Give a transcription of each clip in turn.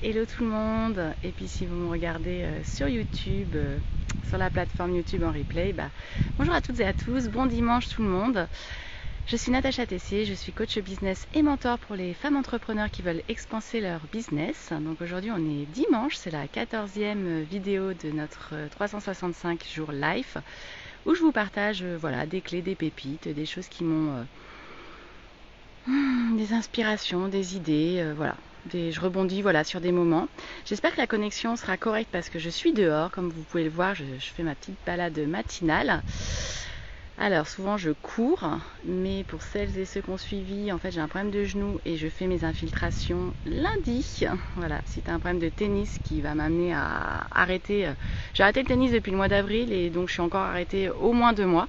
hello tout le monde. Et puis si vous me regardez sur YouTube, sur la plateforme YouTube en replay, bonjour à toutes et à tous, bon dimanche tout le monde. Je suis Natacha Tessier, je suis coach business et mentor pour les femmes entrepreneurs qui veulent expanser leur business. Donc aujourd'hui on est dimanche, c'est la 14e vidéo de notre 365 jours live où je vous partage des clés, des pépites, des choses qui m'ont... des inspirations, des idées, je rebondis sur des moments. J'espère que la connexion sera correcte parce que je suis dehors, comme vous pouvez le voir, je fais ma petite balade matinale. Alors souvent je cours, mais pour celles et ceux qui ont suivi, en fait j'ai un problème de genou et je fais mes infiltrations lundi. Voilà, c'est un problème de tennis qui va m'amener à arrêter. J'ai arrêté le tennis depuis le mois d'avril et donc je suis encore arrêtée au moins 2 mois.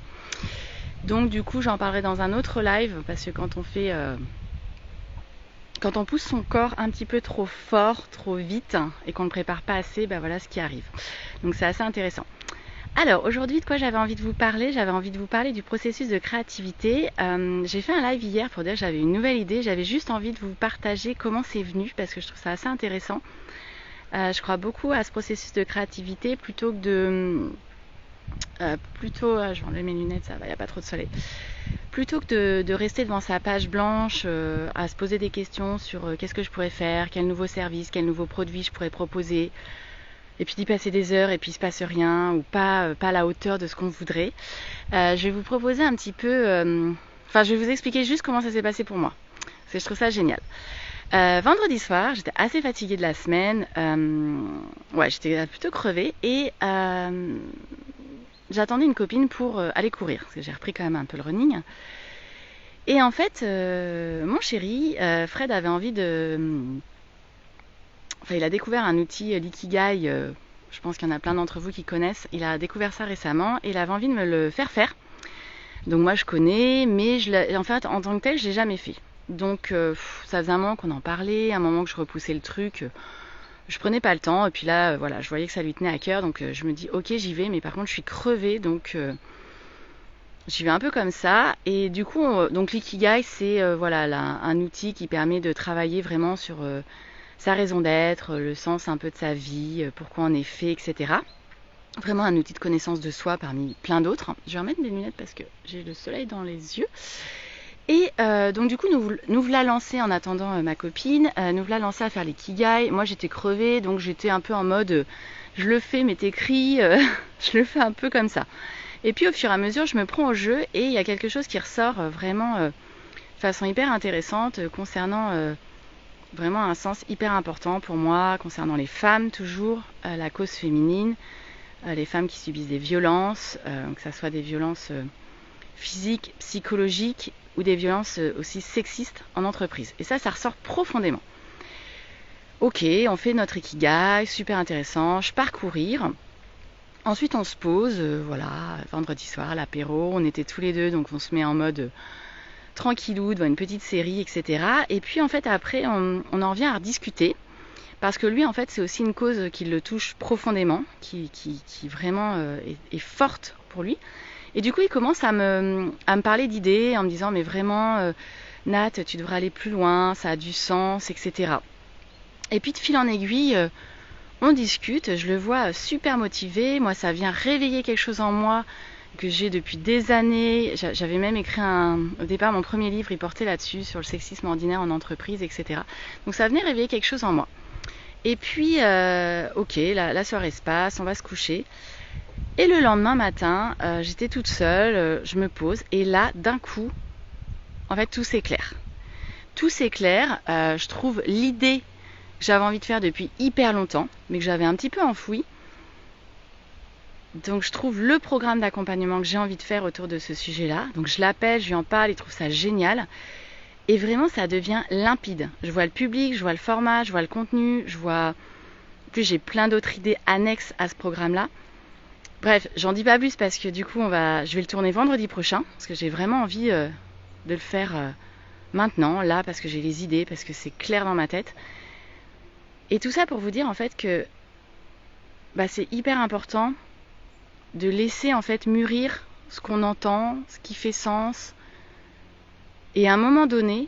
Donc du coup j'en parlerai dans un autre live parce que quand on pousse son corps un petit peu trop fort, trop vite et qu'on ne le prépare pas assez, voilà ce qui arrive. Donc c'est assez intéressant. Alors aujourd'hui de quoi j'avais envie de vous parler? J'avais envie de vous parler du processus de créativité. J'ai fait un live hier pour dire que j'avais une nouvelle idée. J'avais juste envie de vous partager comment c'est venu parce que je trouve ça assez intéressant. Je crois beaucoup à ce processus de créativité plutôt que de... je vais enlever mes lunettes, ça va, il n'y a pas trop de soleil. Plutôt que de rester devant sa page blanche à se poser des questions sur qu'est-ce que je pourrais faire, quel nouveau service, quel nouveau produit je pourrais proposer, et puis d'y passer des heures et puis il se passe rien ou pas à la hauteur de ce qu'on voudrait. Je vais vous proposer un petit peu... je vais vous expliquer juste comment ça s'est passé pour moi. Parce que je trouve ça génial. Vendredi soir, j'étais assez fatiguée de la semaine. J'étais plutôt crevée et... j'attendais une copine pour aller courir, parce que j'ai repris quand même un peu le running. Et en fait, mon chéri, Fred, avait envie de... il a découvert un outil, l'ikigai, je pense qu'il y en a plein d'entre vous qui connaissent. Il a découvert ça récemment et il avait envie de me le faire faire. Donc moi je connais, mais en fait, en tant que tel, je l'ai jamais fait. Donc ça faisait un moment qu'on en parlait, un moment que je repoussais le truc. Je prenais pas le temps et puis là je voyais que ça lui tenait à cœur donc je me dis ok j'y vais mais par contre je suis crevée donc j'y vais un peu comme ça et du coup donc l'ikigai c'est un outil qui permet de travailler vraiment sur sa raison d'être, le sens un peu de sa vie, pourquoi on est fait, etc. Vraiment un outil de connaissance de soi parmi plein d'autres. Je vais remettre mes lunettes parce que j'ai le soleil dans les yeux. Et donc du coup nous voilà lancés en attendant ma copine, nous voilà lancés à faire les kigai. Moi j'étais crevée donc j'étais un peu en mode je le fais mais t'écris, je le fais un peu comme ça. Et puis au fur et à mesure je me prends au jeu et il y a quelque chose qui ressort vraiment de façon hyper intéressante concernant vraiment un sens hyper important pour moi, concernant les femmes toujours, la cause féminine, les femmes qui subissent des violences, que ce soit des violences physiques, psychologiques ou des violences aussi sexistes en entreprise. Et ça ressort profondément. Ok, on fait notre ikigai, super intéressant, je pars courir. Ensuite on se pose, vendredi soir, l'apéro, on était tous les deux, donc on se met en mode tranquillou, devant une petite série, etc. Et puis en fait après on en revient à rediscuter, parce que lui en fait c'est aussi une cause qui le touche profondément, qui vraiment est forte pour lui. Et du coup, il commence à me parler d'idées en me disant mais vraiment, Nat, tu devrais aller plus loin, ça a du sens, etc. Et puis de fil en aiguille, on discute, je le vois super motivé. Moi, ça vient réveiller quelque chose en moi que j'ai depuis des années. J'avais même écrit au départ mon premier livre, il portait là-dessus, sur le sexisme ordinaire en entreprise, etc. Donc ça venait réveiller quelque chose en moi. Et puis, la soirée se passe, on va se coucher. Et le lendemain matin, j'étais toute seule, je me pose et là, d'un coup, en fait, tout s'éclaire. Tout s'éclaire, je trouve l'idée que j'avais envie de faire depuis hyper longtemps, mais que j'avais un petit peu enfouie. Donc je trouve le programme d'accompagnement que j'ai envie de faire autour de ce sujet-là. Donc je l'appelle, je lui en parle, il trouve ça génial. Et vraiment, ça devient limpide. Je vois le public, je vois le format, je vois le contenu, En plus, j'ai plein d'autres idées annexes à ce programme-là. Bref, j'en dis pas plus parce que du coup, je vais le tourner vendredi prochain, parce que j'ai vraiment envie de le faire maintenant, là, parce que j'ai les idées, parce que c'est clair dans ma tête. Et tout ça pour vous dire en fait que c'est hyper important de laisser en fait mûrir ce qu'on entend, ce qui fait sens. Et à un moment donné,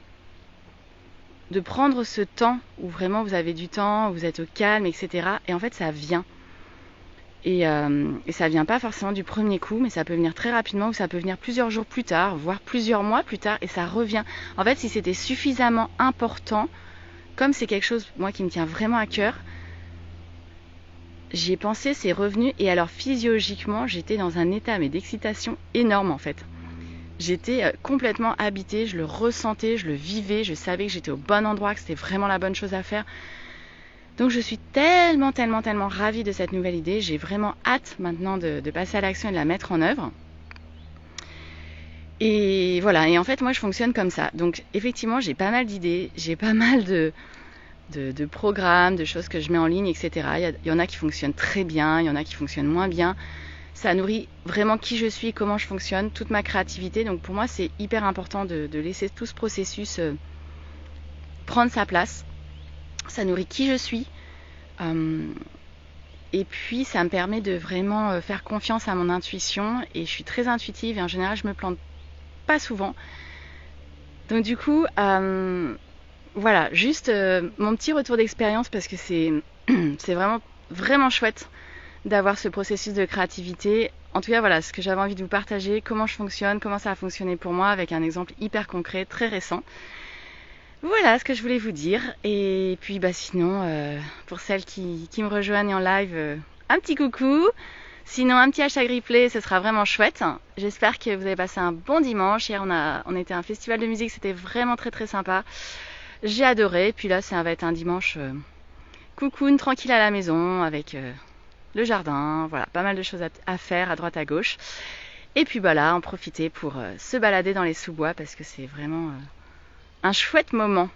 de prendre ce temps où vraiment vous avez du temps, où vous êtes au calme, etc. Et en fait, ça vient. Et ça vient pas forcément du premier coup, mais ça peut venir très rapidement ou ça peut venir plusieurs jours plus tard, voire plusieurs mois plus tard, et ça revient. En fait, si c'était suffisamment important, comme c'est quelque chose, moi, qui me tient vraiment à cœur, j'y ai pensé, c'est revenu, et alors physiologiquement, j'étais dans un état mais d'excitation énorme en fait. J'étais complètement habitée, je le ressentais, je le vivais, je savais que j'étais au bon endroit, que c'était vraiment la bonne chose à faire. Donc je suis tellement ravie de cette nouvelle idée. J'ai vraiment hâte maintenant de passer à l'action et de la mettre en œuvre. Et voilà, et en fait moi je fonctionne comme ça. Donc effectivement j'ai pas mal d'idées, j'ai pas mal de programmes, de choses que je mets en ligne, etc. Il y en a qui fonctionnent très bien, il y en a qui fonctionnent moins bien. Ça nourrit vraiment qui je suis, comment je fonctionne, toute ma créativité. Donc pour moi c'est hyper important de laisser tout ce processus prendre sa place. Ça nourrit qui je suis. Et puis ça me permet de vraiment faire confiance à mon intuition. Et je suis très intuitive et en général je me plante pas souvent. Donc du coup, voilà, juste mon petit retour d'expérience parce que c'est vraiment chouette d'avoir ce processus de créativité. En tout cas, voilà, ce que j'avais envie de vous partager, comment je fonctionne, comment ça a fonctionné pour moi avec un exemple hyper concret, très récent. Voilà ce que je voulais vous dire. Et puis sinon, pour celles qui me rejoignent en live, un petit coucou. Sinon, un petit hashtag replay, ce sera vraiment chouette. J'espère que vous avez passé un bon dimanche. Hier, on était à un festival de musique, c'était vraiment très sympa. J'ai adoré. Puis là, ça va être un dimanche coucoune, tranquille à la maison, avec le jardin. Voilà, pas mal de choses à faire à droite à gauche. Et puis là, en profiter pour se balader dans les sous-bois parce que c'est vraiment un chouette moment.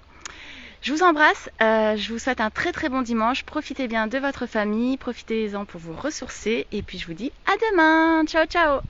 Je vous embrasse, je vous souhaite un très bon dimanche. Profitez bien de votre famille, profitez-en pour vous ressourcer. Et puis je vous dis à demain. Ciao ciao.